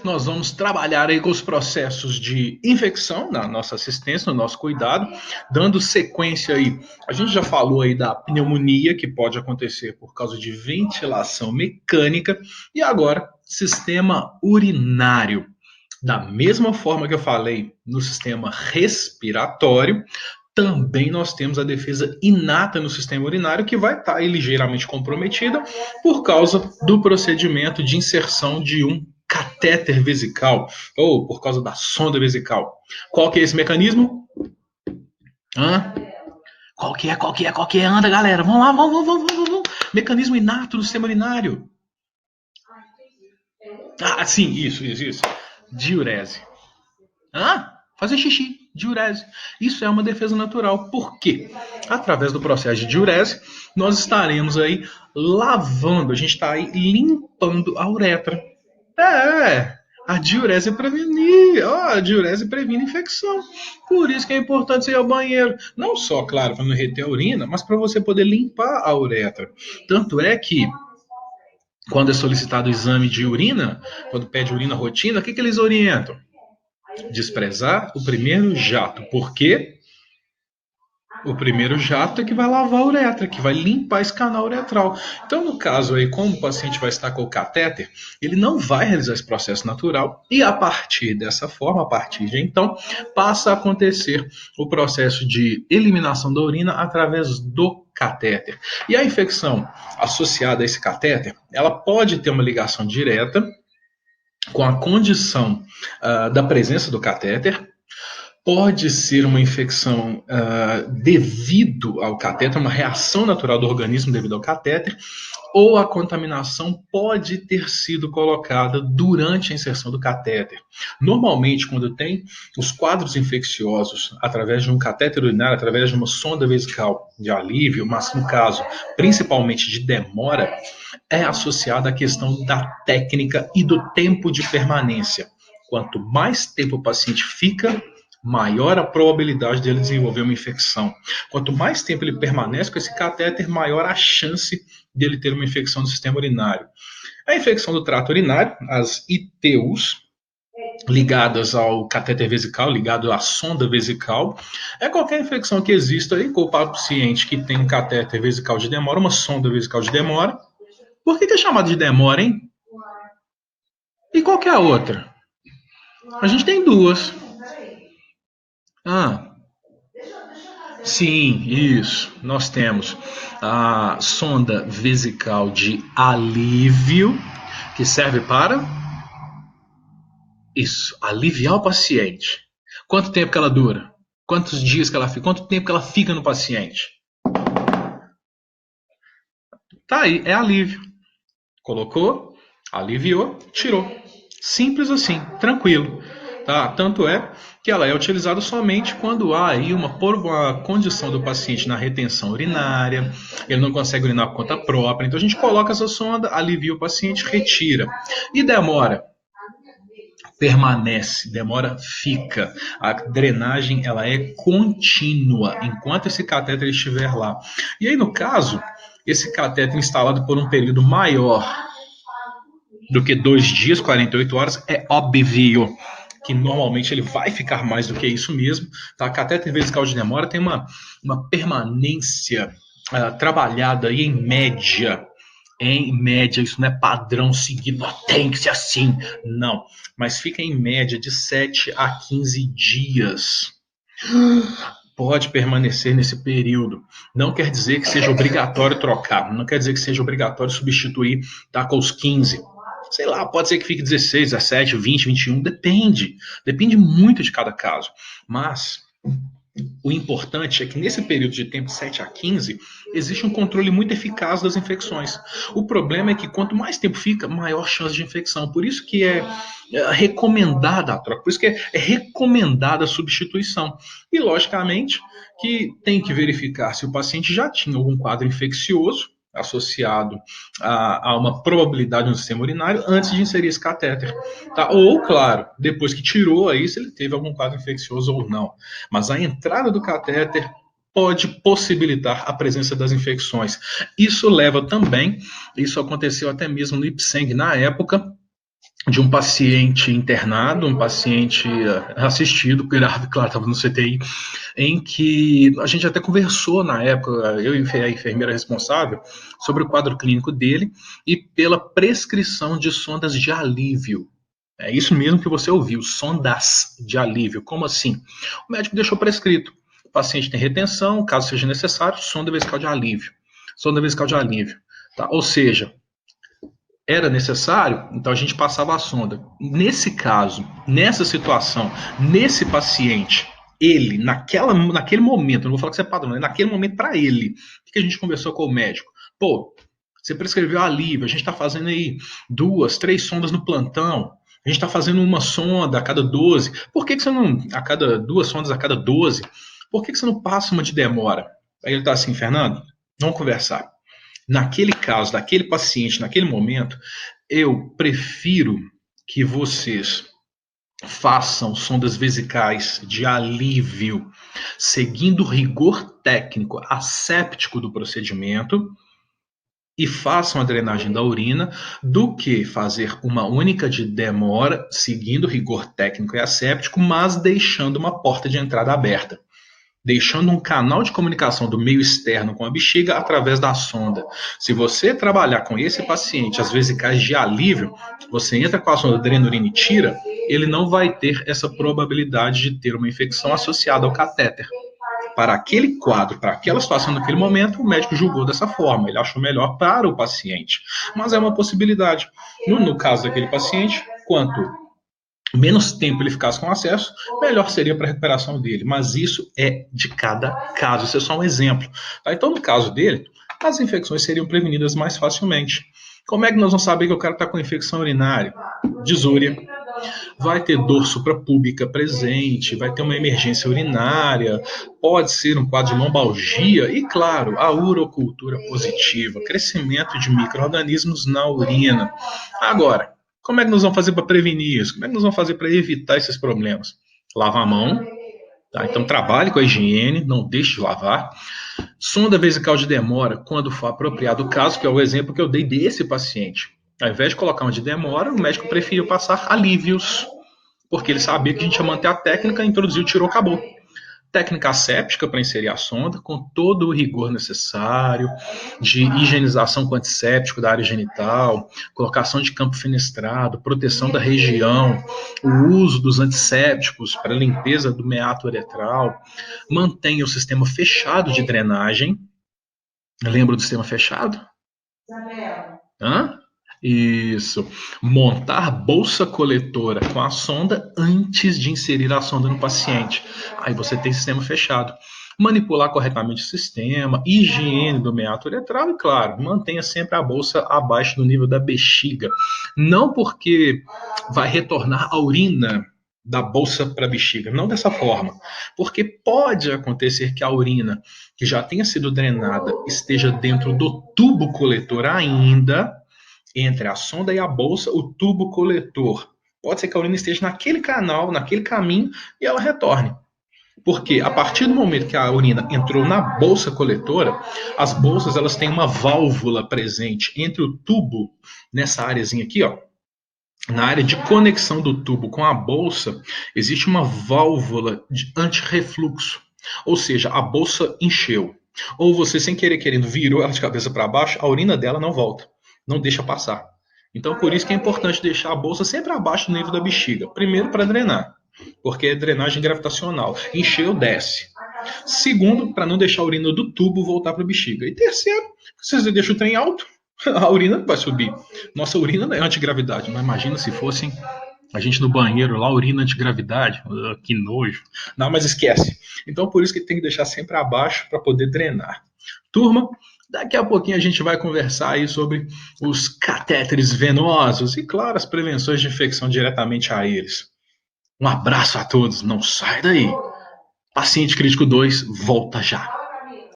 nós vamos trabalhar aí com os processos de infecção na nossa assistência, no nosso cuidado, dando sequência aí. A gente já falou aí da pneumonia, que pode acontecer por causa de ventilação mecânica, e agora, sistema urinário. Da mesma forma que eu falei no sistema respiratório, também nós temos a defesa inata no sistema urinário, que vai estar ligeiramente comprometida por causa do procedimento de inserção de um catéter vesical, ou por causa da sonda vesical. Qual que é esse mecanismo? Hã? Qual que é? Qual que é? Qual que é? Anda, galera. Vamos lá, vamos. Mecanismo inato do sistema urinário. Ah, sim, isso. Diurese. Hã? Fazer xixi, diurese. Isso é uma defesa natural. Por quê? Através do processo de diurese, nós estaremos aí lavando, a gente está aí limpando a uretra. A diurese prevenir, a diurese previne infecção. Por isso que é importante você ir ao banheiro. Não só, claro, para não reter a urina, mas para você poder limpar a uretra. Tanto é que, quando é solicitado o exame de urina, quando pede urina rotina, o que eles orientam? Desprezar o primeiro jato. Por quê? O primeiro jato é que vai lavar a uretra, que vai limpar esse canal uretral. Então, no caso aí, como o paciente vai estar com o catéter, ele não vai realizar esse processo natural e a partir dessa forma, a partir de então, passa a acontecer o processo de eliminação da urina através do catéter. E a infecção associada a esse catéter, ela pode ter uma ligação direta com a condição da presença do catéter. Pode ser uma infecção devido ao catéter, uma reação natural do organismo devido ao catéter, ou a contaminação pode ter sido colocada durante a inserção do catéter. Normalmente, quando tem os quadros infecciosos através de um catéter urinário, através de uma sonda vesical de alívio, mas no caso, principalmente de demora, é associada à questão da técnica e do tempo de permanência. Quanto mais tempo o paciente fica, maior a probabilidade dele desenvolver uma infecção. Quanto mais tempo ele permanece com esse catéter, maior a chance dele ter uma infecção do sistema urinário. A infecção do trato urinário, as ITUs, ligadas ao catéter vesical, ligado à sonda vesical, é qualquer infecção que exista aí com o paciente que tem um catéter vesical de demora, uma sonda vesical de demora. Por que é chamado de demora, hein? E qual que é a outra? A gente tem duas. Sim, isso. Nós temos a sonda vesical de alívio, que serve para isso, aliviar o paciente. Quanto tempo que ela dura? Quantos dias que ela fica? Quanto tempo que ela fica no paciente? Tá aí, é alívio. Colocou, aliviou, tirou. Simples assim, tranquilo. Tá? Tanto é que ela é utilizada somente quando há aí uma condição do paciente na retenção urinária, ele não consegue urinar por conta própria, então a gente coloca essa sonda, alivia o paciente, retira. E demora? Permanece, demora, fica. A drenagem ela é contínua enquanto esse catéter estiver lá. E aí, no caso, esse catéter instalado por um período maior do que 2 dias, 48 horas, é óbvio que normalmente ele vai ficar mais do que isso mesmo. Tá? A catéter vesical de demora tem uma permanência trabalhada aí em média, isso não é padrão seguido, não tem que ser assim, não. Mas fica em média de 7 a 15 dias. Pode permanecer nesse período. Não quer dizer que seja obrigatório trocar, não quer dizer que seja obrigatório substituir, tá, com os 15. Sei lá, pode ser que fique 16, 17, 20, 21, depende. Depende muito de cada caso. Mas o importante é que nesse período de tempo de 7 a 15, existe um controle muito eficaz das infecções. O problema é que quanto mais tempo fica, maior chance de infecção. Por isso que é recomendada a troca, por isso que é recomendada a substituição. E, logicamente, que tem que verificar se o paciente já tinha algum quadro infeccioso associado a uma probabilidade no sistema urinário antes de inserir esse catéter. Tá? Ou, claro, depois que tirou, aí se ele teve algum quadro infeccioso ou não. Mas a entrada do catéter pode possibilitar a presença das infecções. Isso leva também, isso aconteceu até mesmo no Ipseng na época, de um paciente internado, um paciente assistido, cuidado, claro, estava no CTI, em que a gente até conversou na época, eu e a enfermeira responsável, sobre o quadro clínico dele e pela prescrição de sondas de alívio. É isso mesmo que você ouviu, sondas de alívio. Como assim? O médico deixou prescrito. O paciente tem retenção, caso seja necessário, sonda vesical de alívio. Sonda vesical de alívio. Tá? Ou seja, era necessário, então a gente passava a sonda. Nesse caso, nessa situação, nesse paciente, ele, naquele momento, não vou falar que você é padrão, naquele momento para ele, o que a gente conversou com o médico? Pô, você prescreveu alívio, a gente está fazendo aí 2, 3 sondas no plantão, a gente está fazendo uma sonda a cada 12, por que você não, a cada 2 sondas a cada 12, por que você não passa uma de demora? Aí ele está assim, Fernando, vamos conversar. Naquele caso, daquele paciente, naquele momento, eu prefiro que vocês façam sondas vesicais de alívio, seguindo o rigor técnico asséptico do procedimento, e façam a drenagem da urina, do que fazer uma única de demora, seguindo o rigor técnico e asséptico, mas deixando uma porta de entrada aberta, deixando um canal de comunicação do meio externo com a bexiga através da sonda. Se você trabalhar com esse paciente, as vesicais de alívio, você entra com a sonda, drena urina e tira, ele não vai ter essa probabilidade de ter uma infecção associada ao catéter. Para aquele quadro, para aquela situação naquele momento, o médico julgou dessa forma, ele achou melhor para o paciente. Mas é uma possibilidade. No caso daquele paciente, quanto menos tempo ele ficasse com acesso, melhor seria para a recuperação dele. Mas isso é de cada caso, isso é só um exemplo. Tá? Então, no caso dele, as infecções seriam prevenidas mais facilmente. Como é que nós vamos saber que o cara está com infecção urinária? Disúria. Vai ter dor suprapúbica presente, vai ter uma emergência urinária, pode ser um quadro de lombalgia e, claro, a urocultura positiva, crescimento de micro-organismos na urina. Agora, como é que nós vamos fazer para prevenir isso? Como é que nós vamos fazer para evitar esses problemas? Lava a mão, tá? Então trabalhe com a higiene, não deixe de lavar. Sonda vesical de demora, quando for apropriado o caso, que é o exemplo que eu dei desse paciente. Ao invés de colocar uma de demora, o médico preferiu passar alívios, porque ele sabia que a gente ia manter a técnica, introduziu, tirou, acabou. Técnica asséptica para inserir a sonda, com todo o rigor necessário, de higienização com antisséptico da área genital, colocação de campo fenestrado, proteção da região, o uso dos antissépticos para limpeza do meato uretral, mantenha o sistema fechado de drenagem. Lembra do sistema fechado? Hã? Isso. Montar bolsa coletora com a sonda antes de inserir a sonda no paciente. Aí você tem sistema fechado. Manipular corretamente o sistema, higiene do meato uretral e, claro, mantenha sempre a bolsa abaixo do nível da bexiga. Não porque vai retornar a urina da bolsa para a bexiga, não dessa forma. Porque pode acontecer que a urina que já tenha sido drenada esteja dentro do tubo coletor ainda, entre a sonda e a bolsa, o tubo coletor. Pode ser que a urina esteja naquele canal, naquele caminho, e ela retorne. Porque a partir do momento que a urina entrou na bolsa coletora, as bolsas elas têm uma válvula presente entre o tubo, nessa áreazinha aqui, ó, na área de conexão do tubo com a bolsa, existe uma válvula de antirrefluxo. Ou seja, a bolsa encheu. Ou você, sem querer, querendo, virou ela de cabeça para baixo, a urina dela não volta. Não deixa passar. Então, por isso que é importante deixar a bolsa sempre abaixo do nível da bexiga. Primeiro, para drenar, porque é drenagem gravitacional. Encheu, desce. Segundo, para não deixar a urina do tubo voltar para a bexiga. E terceiro, se você deixa o trem alto, a urina vai subir. Nossa urina não é antigravidade, mas imagina se fossem a gente no banheiro lá, urina antigravidade. Que nojo. Não, mas esquece. Então, por isso que tem que deixar sempre abaixo para poder drenar. Turma, daqui a pouquinho a gente vai conversar aí sobre os catéteres venosos e, claro, as prevenções de infecção diretamente a eles. Um abraço a todos, não sai daí. Paciente Crítico 2 volta já.